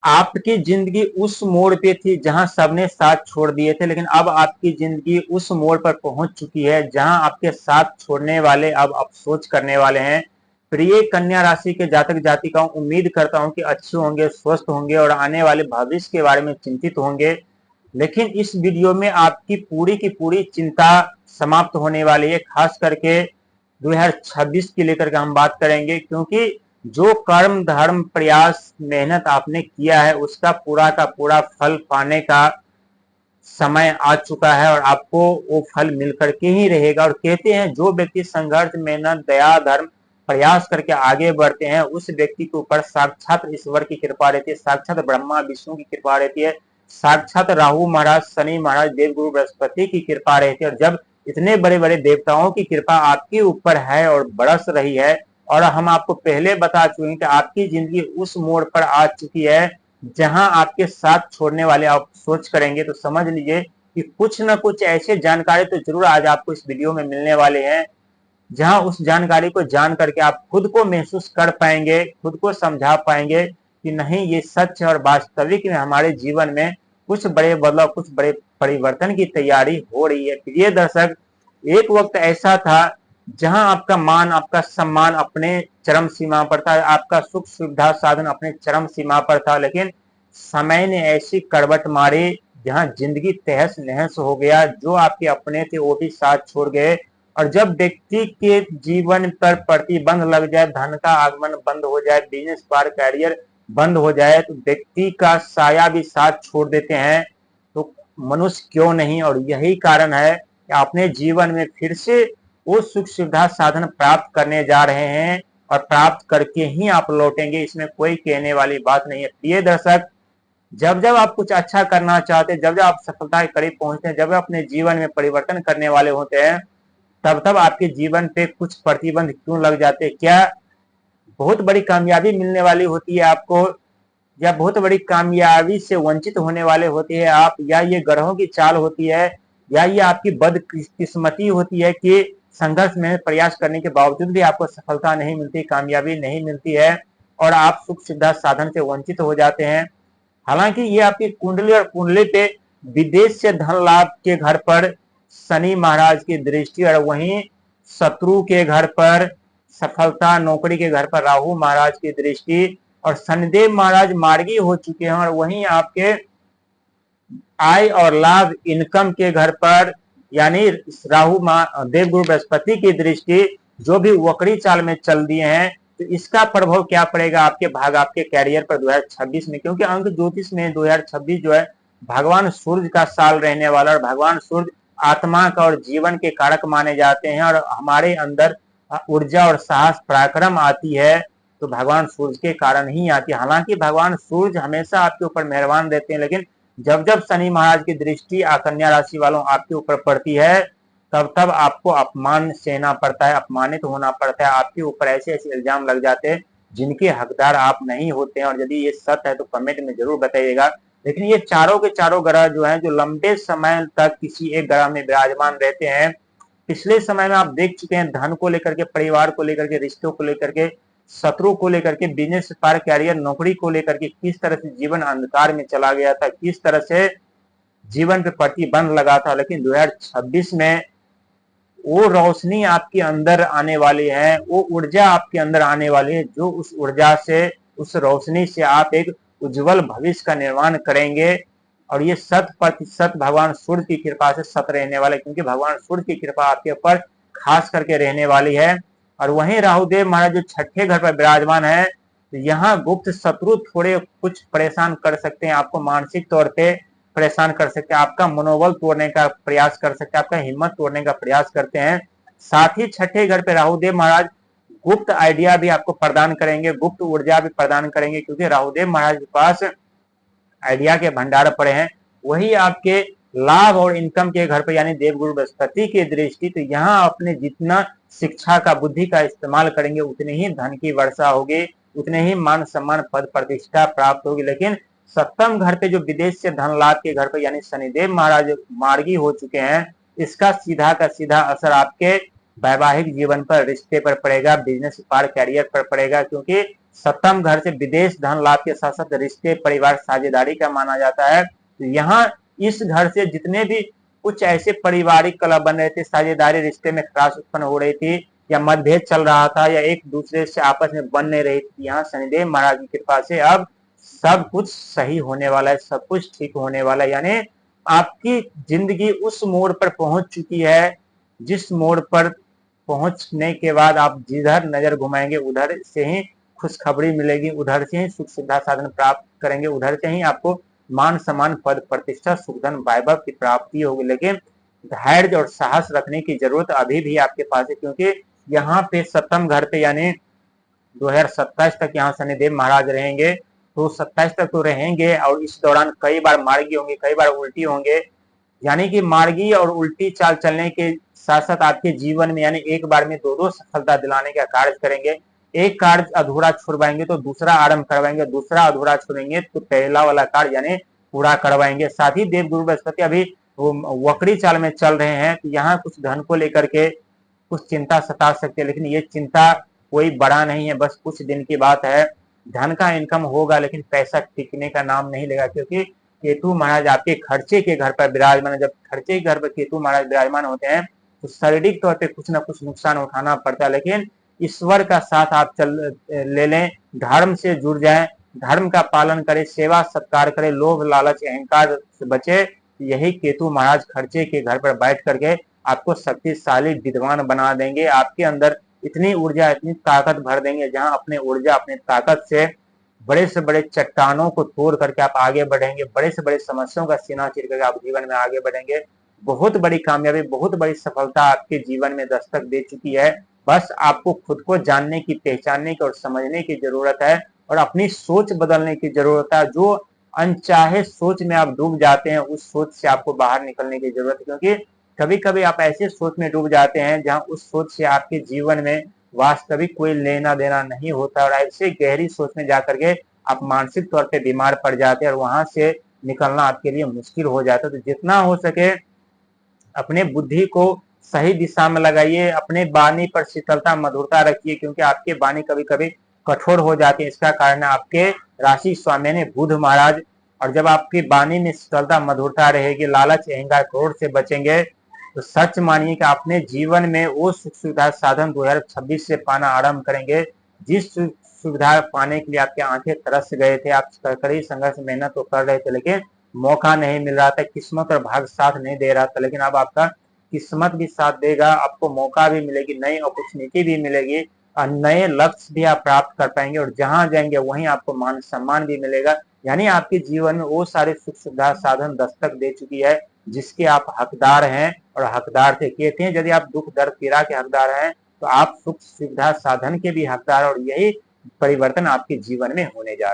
आपकी जिंदगी उस मोड़ पे थी जहां सबने साथ छोड़ दिए थे, लेकिन अब आपकी जिंदगी उस मोड़ पर पहुंच चुकी है जहां आपके साथ छोड़ने वाले अब अफसोस करने वाले हैं। प्रिय कन्या राशि के जातक जातिकाओं, उम्मीद करता हूं कि अच्छे होंगे, स्वस्थ होंगे और आने वाले भविष्य के बारे में चिंतित होंगे। लेकिन इस वीडियो में आपकी की पूरी चिंता समाप्त होने वाली है। खास करके 2026 की लेकर के हम बात करेंगे, क्योंकि जो कर्म धर्म प्रयास मेहनत आपने किया है उसका पूरा का पूरा फल पाने का समय आ चुका है और आपको वो फल मिल करके ही रहेगा। और कहते हैं जो व्यक्ति संघर्ष मेहनत दया धर्म प्रयास करके आगे बढ़ते हैं उस व्यक्ति के ऊपर साक्षात ईश्वर की कृपा रहती है, साक्षात ब्रह्मा विष्णु की कृपा रहती है, साक्षात राहु महाराज शनि महाराज देवगुरु बृहस्पति की कृपा रहती है। और जब इतने बड़े बड़े देवताओं की कृपा आपके ऊपर है और बरस रही है, और हम आपको पहले बता चुके हैं कि आपकी जिंदगी उस मोड़ पर आ चुकी है जहां आपके साथ छोड़ने वाले आप सोच करेंगे, तो समझ लीजिए कि कुछ न कुछ ऐसे जानकारी तो जरूर आज आपको इस वीडियो में मिलने वाले हैं जहां उस जानकारी को जान करके आप खुद को महसूस कर पाएंगे, खुद को समझा पाएंगे कि नहीं ये सच है और वास्तविक में हमारे जीवन में कुछ बड़े बदलाव कुछ बड़े परिवर्तन की तैयारी हो रही है। प्रिय दर्शक, एक वक्त ऐसा था जहां आपका मान आपका सम्मान अपने चरम सीमा पर था, आपका सुख सुविधा साधन अपने चरम सीमा पर था, लेकिन समय ने ऐसी करवट मारी जहां जिंदगी तहस नहस हो गया। जो आपके अपने थे वो भी साथ छोड़ गए। और जब व्यक्ति के जीवन पर प्रतिबंध लग जाए, धन का आगमन बंद हो जाए, बिजनेस पर कैरियर बंद हो जाए, तो व्यक्ति का साया भी साथ छोड़ देते हैं। तो मनुष्य क्यों नहीं, और यही कारण है कि अपने जीवन में फिर से वो सुख सुविधा साधन प्राप्त करने जा रहे हैं और प्राप्त करके ही आप लौटेंगे, इसमें कोई कहने वाली बात नहीं है। प्रिय दर्शक, जब जब आप कुछ अच्छा करना चाहते हैं, जब जब आप सफलता के करीब पहुंचते हैं, जब अपने जीवन में परिवर्तन करने वाले होते हैं, तब तब आपके जीवन पे कुछ प्रतिबंध क्यों लग जाते हैं? क्या बहुत बड़ी कामयाबी मिलने वाली होती है आपको, या बहुत बड़ी कामयाबी से वंचित होने वाले होते हैं आप, या ये ग्रहों की चाल होती है, या ये आपकी बदकिस्मती होती है कि संघर्ष में प्रयास करने के बावजूद भी आपको सफलता नहीं मिलती, कामयाबी नहीं मिलती है और आप सुख सुविधा साधन से वंचित हो जाते हैं। हालांकि ये आपकी कुंडली और कुंडली पे विदेश से धन लाभ के घर पर शनि महाराज की दृष्टि, और वहीं शत्रु के घर पर सफलता नौकरी के घर पर राहु महाराज की दृष्टि, और शनिदेव महाराज मार्गी हो चुके हैं, और वहीं आपके आय और लाभ इनकम के घर पर यानी राहु देवगुरु बृहस्पति की दृष्टि जो भी वक्री चाल में चल दिए हैं, तो इसका प्रभाव क्या पड़ेगा आपके भाग आपके कैरियर पर 2026 में? क्योंकि अंक ज्योतिष में 2026 जो है भगवान सूर्य का साल रहने वाला, और भगवान सूर्य आत्मा का और जीवन के कारक माने जाते हैं, और हमारे अंदर ऊर्जा और साहस पराक्रम आती है तो भगवान सूर्य के कारण ही आती है। हालांकि भगवान सूर्य हमेशा आपके ऊपर मेहरबान रहते हैं, लेकिन जब जब शनि महाराज की दृष्टि कन्या राशि वालों आपके ऊपर पड़ती है, तब तब आपको अपमान सहना पड़ता है, अपमानित होना पड़ता है, आपके ऊपर ऐसे ऐसे इल्जाम लग जाते हैं जिनके हकदार आप नहीं होते हैं। और यदि ये सत्य है तो कमेंट में जरूर बताइएगा। लेकिन ये चारों के चारों ग्रह जो हैं, जो लंबे समय तक किसी एक ग्रह में विराजमान रहते हैं, पिछले समय में आप देख चुके हैं धन को लेकर के, परिवार को लेकर के, रिश्तों को लेकर के, शत्रु को लेकर के, बिजनेस पर कैरियर नौकरी को लेकर के किस तरह से जीवन अंधकार में चला गया था, किस तरह से जीवन पे प्रतिबंध लगा था। लेकिन 2026 में वो रोशनी आपके अंदर आने वाली है, वो ऊर्जा आपके अंदर आने वाली है, जो उस ऊर्जा से उस रोशनी से आप एक उज्जवल भविष्य का निर्माण करेंगे। और ये 100% भगवान सूर्य की कृपा से सत रहने वाला है, क्योंकि भगवान सूर्य की कृपा आपके ऊपर खास करके रहने वाली है। और वहीं राहुदेव महाराज जो छठे घर पर विराजमान है, तो यहाँ गुप्त शत्रु थोड़े कुछ परेशान कर सकते हैं, आपको मानसिक तौर पे परेशान कर सकते हैं, आपका मनोबल तोड़ने का प्रयास कर सकते हैं, आपका हिम्मत तोड़ने का प्रयास करते हैं। साथ ही छठे घर पे राहुदेव महाराज गुप्त आइडिया भी आपको प्रदान करेंगे, गुप्त ऊर्जा भी प्रदान करेंगे, क्योंकि राहुदेव महाराज के पास आइडिया के भंडार पड़े हैं। वही आपके लाभ और इनकम के घर पर यानी देवगुरु बृहस्पति की दृष्टि, तो यहाँ अपने जितना शिक्षा का बुद्धि का इस्तेमाल करेंगे उतनी ही धन की वर्षा होगी, उतने ही मान सम्मान पद प्रतिष्ठा प्राप्त होगी। लेकिन सप्तम घर पे जो विदेश से धन लाभ के घर पर यानी शनिदेव महाराज मार्गी हो चुके हैं, इसका सीधा का सीधा असर आपके वैवाहिक जीवन पर, रिश्ते पर पड़ेगा, बिजनेस पर, कैरियर पर पड़ेगा, क्योंकि सप्तम घर से विदेश धन लाभ के साथ साथ रिश्ते परिवार साझेदारी का माना जाता है। तो यहाँ इस घर से जितने भी कुछ ऐसे पारिवारिक कलह बन रहे थे, साझेदारी रिश्ते में खराश उत्पन्न हो रही थी या मतभेद चल रहा था या एक दूसरे से आपस में बन नहीं रही थी, यहाँ शनिदेव महाराज की कृपा से अब सब कुछ सही होने वाला है, सब कुछ ठीक होने वाला है। यानी आपकी जिंदगी उस मोड़ पर पहुंच चुकी है जिस मोड़ पर पहुंचने के बाद आप जिधर नजर घुमाएंगे उधर से ही खुशखबरी मिलेगी, उधर से ही सुख सुविधा साधन प्राप्त करेंगे, उधर से ही आपको मान सम्मान पद प्रतिष्ठा सुखधन वैभव की प्राप्ति होगी। लेकिन धैर्य और साहस रखने की जरूरत अभी भी आपके पास है, क्योंकि यहाँ पे सप्तम घर पे यानी 2027 तक यहाँ शनिदेव महाराज रहेंगे। तो 27 तक तो रहेंगे और इस दौरान कई बार मार्गी होंगे, कई बार उल्टी होंगे। यानी कि मार्गी और उल्टी चाल चलने के साथ साथ आपके जीवन में यानी एक बार में दो दो सफलता दिलाने का कार्य करेंगे। एक कार्य अधूरा छुड़वाएंगे तो दूसरा आरंभ करवाएंगे, दूसरा अधूरा छोड़ेंगे तो पहला वाला कार्य यानी पूरा करवाएंगे। साथ ही देवगुरु बृहस्पति अभी वक्री चाल में चल रहे हैं, तो यहाँ कुछ धन को लेकर के कुछ चिंता सता सकते हैं, लेकिन ये चिंता कोई बड़ा नहीं है, बस कुछ दिन की बात है। धन का इनकम होगा लेकिन पैसा टिकने का नाम नहीं लेगा, क्योंकि केतु महाराज आपके खर्चे के घर पर विराजमान है। जब खर्चे के घर पर केतु महाराज विराजमान होते हैं तो शारीरिक तौर पे कुछ ना कुछ नुकसान उठाना पड़ता है, लेकिन ईश्वर का साथ आप ले लें, धर्म से जुड़ जाएं, धर्म का पालन करें, सेवा सत्कार करें, लोभ लालच अहंकार से बचे। यही केतु महाराज खर्चे के घर पर बैठ करके आपको शक्तिशाली विद्वान बना देंगे। आपके अंदर इतनी ऊर्जा इतनी ताकत भर देंगे, जहां अपने ऊर्जा अपने ताकत से बड़े से बड़े चट्टानों को तोड़ करके आप आगे बढ़ेंगे, बड़े से बड़े समस्याओं का सीना चीर करके आप जीवन में आगे बढ़ेंगे। बहुत बड़ी कामयाबी बहुत बड़ी सफलता आपके जीवन में दस्तक दे चुकी है। बस आपको खुद को जानने की, पहचानने की और समझने की जरूरत है और अपनी सोच बदलने की जरूरत है। जो अनचाहे सोच में आप डूब जाते हैं उस सोच से आपको बाहर निकलने की जरूरत है, क्योंकि कभी कभी आप ऐसे सोच में डूब जाते हैं जहां उस सोच से आपके जीवन में वास्तविक कोई लेना देना नहीं होता और ऐसे गहरी सोच में जाकर के आप मानसिक तौर पे बीमार पड़ जाते हैं और वहां से निकलना आपके लिए मुश्किल हो जाता है। तो जितना हो सके अपने बुद्धि को सही दिशा में लगाइए, अपने वाणी पर शीतलता मधुरता रखिए, क्योंकि आपके वाणी कभी कभी कठोर हो जाती है। इसका कारण आपके राशि स्वामी ने बुध महाराज। और जब आपकी वाणी में शीतलता मधुरता रहेगी, लालच अहंकार क्रोध से बचेंगे, तो सच मानिए कि अपने जीवन में वो सुख सुविधा साधन 2026 से पाना आरंभ करेंगे। जिस सुविधा पाने के लिए आपके आंखें तरस गए थे, आप कड़ी संघर्ष मेहनत तो कर रहे थे लेकिन मौका नहीं मिल रहा था, किस्मत और भाग्य साथ नहीं दे रहा था, लेकिन अब आपका किस्मत भी साथ देगा, आपको मौका भी मिलेगी, नई अपॉर्चुनिटी भी मिलेगी और नए लक्ष्य भी आप प्राप्त कर पाएंगे और जहां जाएंगे वहीं आपको मान सम्मान भी मिलेगा। यानी आपके जीवन में वो सारे सुख सुविधा साधन दस्तक दे चुकी है जिसके आप हकदार हैं और हकदार थे। कहते हैं यदि आप दुख दर्द पीड़ा के हकदार हैं तो आप सुख सुविधा साधन के भी हकदार, और यही परिवर्तन आपके जीवन में होने जा रहा है।